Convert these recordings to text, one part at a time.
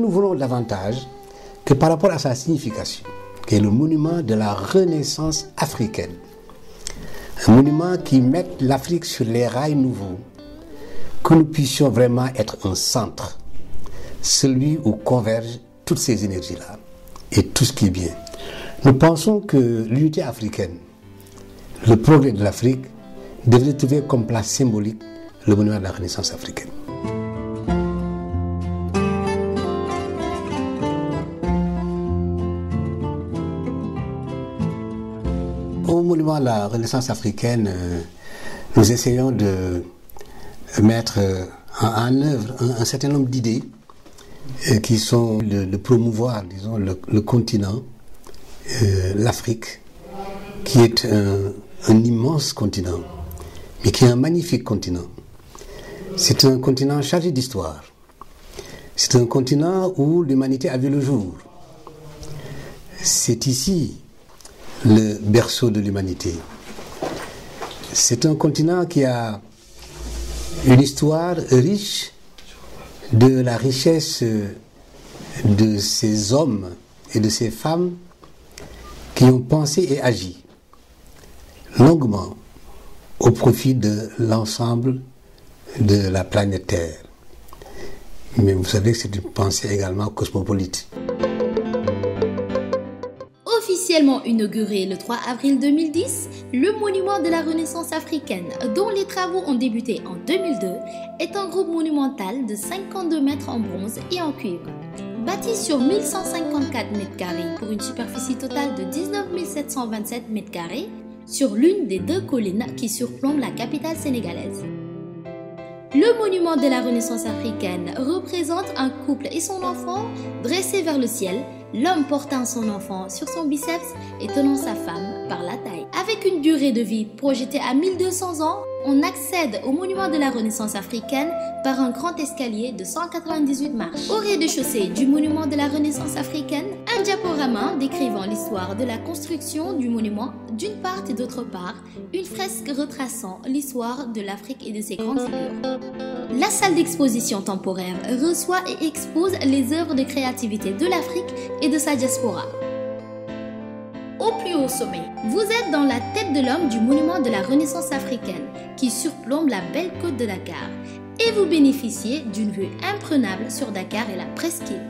nous voulons davantage que par rapport à sa signification, qui est le monument de la Renaissance africaine. Un monument qui met l'Afrique sur les rails nouveaux, que nous puissions vraiment être un centre, celui où convergent toutes ces énergies-là et tout ce qui est bien. Nous pensons que l'unité africaine, le progrès de l'Afrique, devrait trouver comme place symbolique le monument de la Renaissance africaine. Au monument de la Renaissance africaine, nous essayons de mettre en œuvre un certain nombre d'idées qui sont de promouvoir, disons, le continent, l'Afrique, qui est un immense continent, mais qui est un magnifique continent. C'est un continent chargé d'histoire. C'est un continent où l'humanité a vu le jour. C'est ici le berceau de l'humanité. C'est un continent qui a une histoire riche de la richesse de ces hommes et de ces femmes qui ont pensé et agi longuement au profit de l'ensemble de la planète Terre. Mais vous savez que c'est une pensée également cosmopolite. Officiellement inauguré le 3 avril 2010, le monument de la Renaissance africaine, dont les travaux ont débuté en 2002, est un groupe monumental de 52 mètres en bronze et en cuivre. Bâti sur 1154 m² pour une superficie totale de 19 727 m², sur l'une des deux collines qui surplombent la capitale sénégalaise. Le monument de la Renaissance africaine représente un couple et son enfant dressés vers le ciel, l'homme portant son enfant sur son biceps et tenant sa femme par la taille. Avec une durée de vie projetée à 1200 ans, on accède au monument de la Renaissance africaine par un grand escalier de 198 marches. Au rez-de-chaussée du monument de la Renaissance africaine, un diaporama décrivant l'histoire de la construction du monument d'une part et d'autre part, une fresque retraçant l'histoire de l'Afrique et de ses grandes figures. La salle d'exposition temporaire reçoit et expose les œuvres de créativité de l'Afrique et de sa diaspora. Au plus haut sommet, vous êtes dans la tête de l'homme du monument de la Renaissance africaine qui surplombe la belle côte de Dakar et vous bénéficiez d'une vue imprenable sur Dakar et la presqu'île.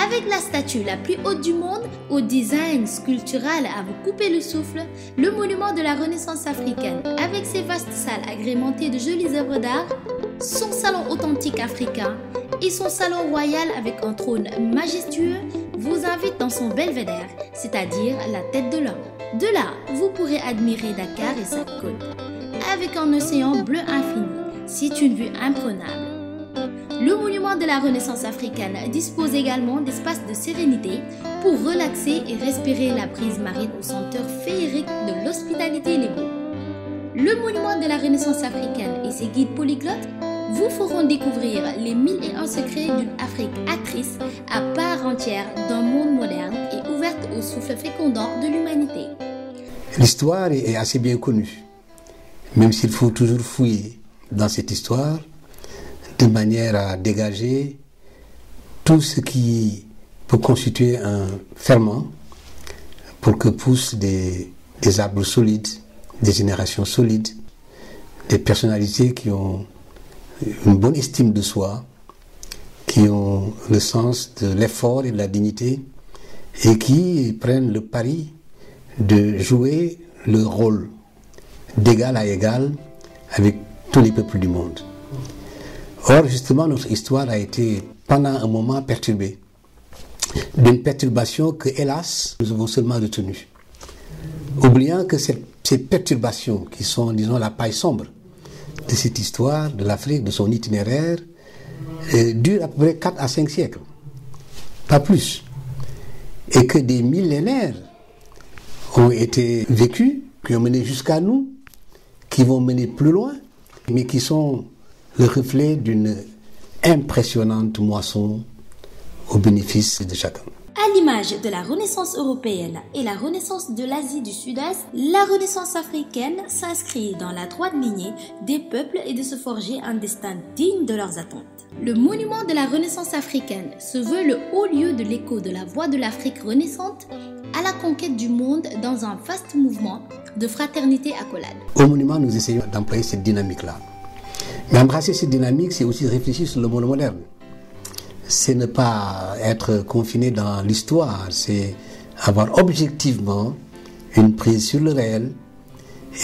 Avec la statue la plus haute du monde, au design sculptural à vous couper le souffle, le monument de la Renaissance africaine, avec ses vastes salles agrémentées de jolies œuvres d'art, son salon authentique africain et son salon royal avec un trône majestueux, vous invite dans son belvédère, c'est-à-dire la tête de l'homme. De là, vous pourrez admirer Dakar et sa côte, avec un océan bleu infini. C'est une vue imprenable. Le monument de la Renaissance africaine dispose également d'espaces de sérénité pour relaxer et respirer la brise marine aux senteurs féeriques de l'hospitalité et les beaux. Le monument de la Renaissance africaine et ses guides polyglottes vous feront découvrir les 1001 secrets d'une Afrique actrice à part entière d'un monde moderne et ouverte au souffle fécondant de l'humanité. L'histoire est assez bien connue, même s'il faut toujours fouiller dans cette histoire de manière à dégager tout ce qui peut constituer un ferment pour que poussent des arbres solides, des générations solides, des personnalités qui ont une bonne estime de soi, qui ont le sens de l'effort et de la dignité et qui prennent le pari de jouer le rôle d'égal à égal avec tous les peuples du monde. Or, justement, notre histoire a été pendant un moment perturbée, d'une perturbation que, hélas, nous avons seulement retenue. Oubliant que ces perturbations qui sont, disons, la paille sombre de cette histoire, de l'Afrique, de son itinéraire, dure à peu près 4 à 5 siècles, pas plus. Et que des millénaires ont été vécus, qui ont mené jusqu'à nous, qui vont mener plus loin, mais qui sont le reflet d'une impressionnante moisson au bénéfice de chacun. l'image de la Renaissance européenne et la Renaissance de l'Asie du Sud-Est, la Renaissance africaine s'inscrit dans la droite lignée des peuples et de se forger un destin digne de leurs attentes. Le monument de la Renaissance africaine se veut le haut lieu de l'écho de la voix de l'Afrique renaissante à la conquête du monde dans un vaste mouvement de fraternité accolade. Au monument, nous essayons d'employer cette dynamique-là. Mais embrasser cette dynamique, c'est aussi réfléchir sur le monde moderne. C'est ne pas être confiné dans l'histoire, c'est avoir objectivement une prise sur le réel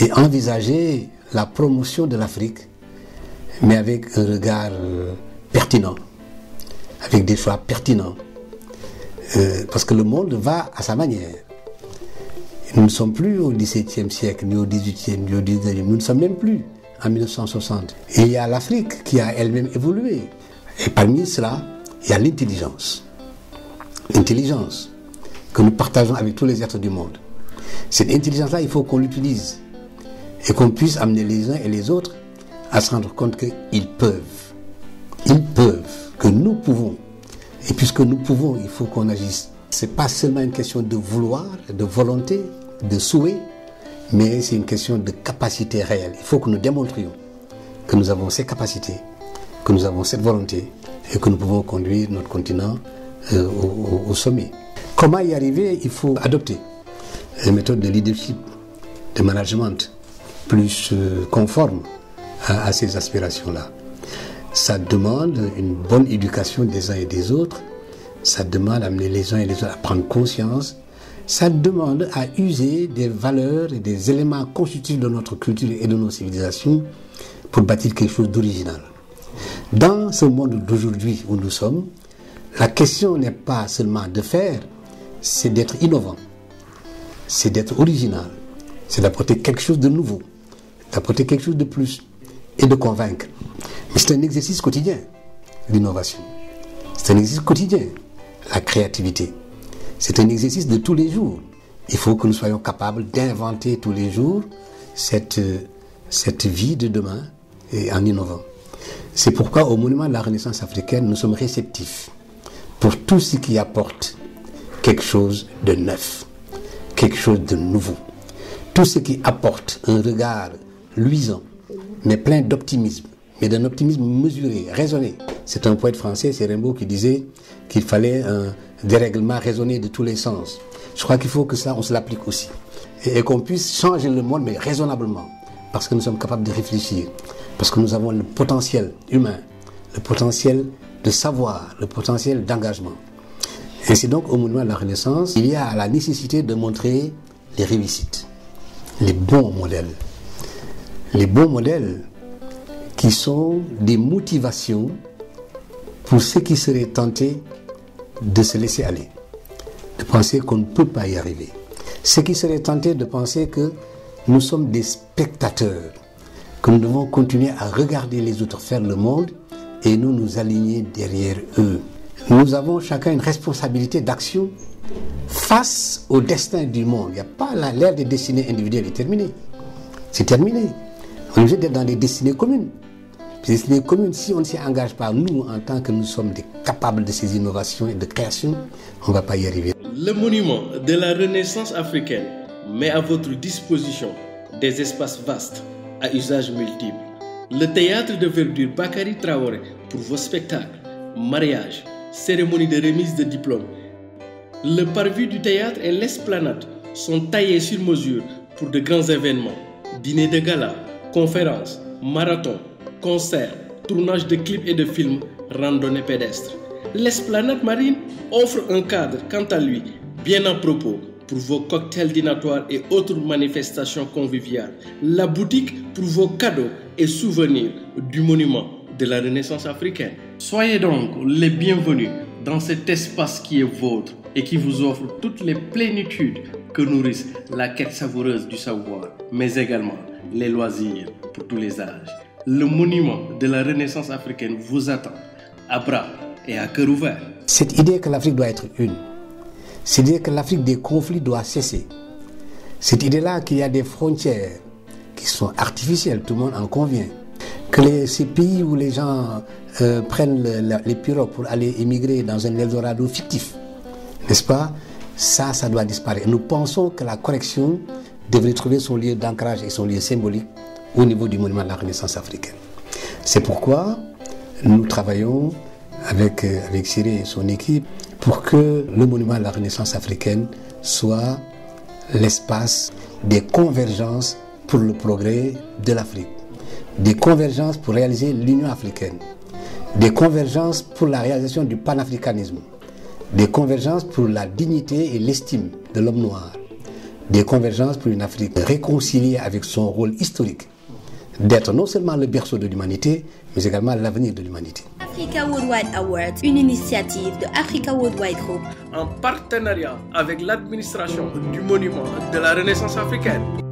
et envisager la promotion de l'Afrique, mais avec un regard pertinent, avec des choix pertinents. Parce que le monde va à sa manière. Nous ne sommes plus au XVIIe siècle, ni au XVIIIe, ni au XIXe, nous ne sommes même plus en 1960. Et il y a l'Afrique qui a elle-même évolué. Et parmi cela, il y a l'intelligence. L'intelligence que nous partageons avec tous les êtres du monde. Cette intelligence-là, il faut qu'on l'utilise et qu'on puisse amener les uns et les autres à se rendre compte qu'ils peuvent. Ils peuvent, que nous pouvons. Et puisque nous pouvons, il faut qu'on agisse. Ce n'est pas seulement une question de vouloir, de volonté, de souhait, mais c'est une question de capacité réelle. Il faut que nous démontrions que nous avons ces capacités, que nous avons cette volonté et que nous pouvons conduire notre continent au sommet. Comment y arriver? Il faut adopter une méthode de leadership, de management plus conforme à ces aspirations-là. Ça demande une bonne éducation des uns et des autres. Ça demande d'amener les uns et les autres à prendre conscience. Ça demande à user des valeurs et des éléments constitutifs de notre culture et de nos civilisations pour bâtir quelque chose d'original. Dans ce monde d'aujourd'hui où nous sommes, la question n'est pas seulement de faire, c'est d'être innovant, c'est d'être original, c'est d'apporter quelque chose de nouveau, d'apporter quelque chose de plus et de convaincre. Mais c'est un exercice quotidien, l'innovation. C'est un exercice quotidien, la créativité. C'est un exercice de tous les jours. Il faut que nous soyons capables d'inventer tous les jours cette vie de demain et en innovant. C'est pourquoi au monument de la Renaissance africaine, nous sommes réceptifs pour tout ce qui apporte quelque chose de neuf, quelque chose de nouveau. Tout ce qui apporte un regard luisant, mais plein d'optimisme, mais d'un optimisme mesuré, raisonné. C'est un poète français, c'est Rimbaud, qui disait qu'il fallait un dérèglement raisonné de tous les sens. Je crois qu'il faut que ça, on se l'applique aussi. Et qu'on puisse changer le monde, mais raisonnablement. Parce que nous sommes capables de réfléchir. Parce que nous avons le potentiel humain, le potentiel de savoir, le potentiel d'engagement. Et c'est donc au monument de la Renaissance, il y a la nécessité de montrer les réussites, les bons modèles. Les bons modèles qui sont des motivations pour ceux qui seraient tentés de se laisser aller, de penser qu'on ne peut pas y arriver. Ceux qui seraient tentés de penser que nous sommes des spectateurs, que nous devons continuer à regarder les autres faire le monde et nous nous aligner derrière eux. Nous avons chacun une responsabilité d'action face au destin du monde. Il n'y a pas l'ère des destinées individuelles est terminée. C'est terminé. On est obligé d'être dans des destinées communes. Les destinées communes, si on ne s'y engage pas, nous, en tant que nous sommes capables de ces innovations et de création, on ne va pas y arriver. Le monument de la Renaissance africaine met à votre disposition des espaces vastes à usage multiple. Le théâtre de verdure Bakary Traoré pour vos spectacles, mariages, cérémonies de remise de diplômes. Le parvis du théâtre et l'esplanade sont taillés sur mesure pour de grands événements, dîners de gala, conférences, marathons, concerts, tournages de clips et de films, randonnées pédestres. L'esplanade marine offre un cadre, quant à lui, bien à propos pour vos cocktails dînatoires et autres manifestations conviviales. La boutique pour vos cadeaux et souvenirs du monument de la Renaissance africaine. Soyez donc les bienvenus dans cet espace qui est vôtre et qui vous offre toutes les plénitudes que nourrissent la quête savoureuse du savoir, mais également les loisirs pour tous les âges. Le monument de la Renaissance africaine vous attend à bras et à cœur ouvert. Cette idée que l'Afrique doit être une, cette idée que l'Afrique des conflits doit cesser, cette idée-là qu'il y a des frontières qui sont artificielles, tout le monde en convient, que ces pays où les gens prennent les pirogues pour aller émigrer dans un Eldorado fictif n'est-ce pas? Ça doit disparaître. Nous pensons que la correction devrait trouver son lieu d'ancrage et son lieu symbolique au niveau du monument de la Renaissance africaine. C'est pourquoi nous travaillons avec Siré et son équipe pour que le monument de la Renaissance africaine soit l'espace des convergences pour le progrès de l'Afrique, des convergences pour réaliser l'Union africaine, des convergences pour la réalisation du panafricanisme, des convergences pour la dignité et l'estime de l'homme noir, des convergences pour une Afrique réconciliée avec son rôle historique d'être non seulement le berceau de l'humanité, mais également l'avenir de l'humanité. Africa Worldwide Awards, une initiative de Africa Worldwide Group, en partenariat avec l'administration du monument de la Renaissance africaine.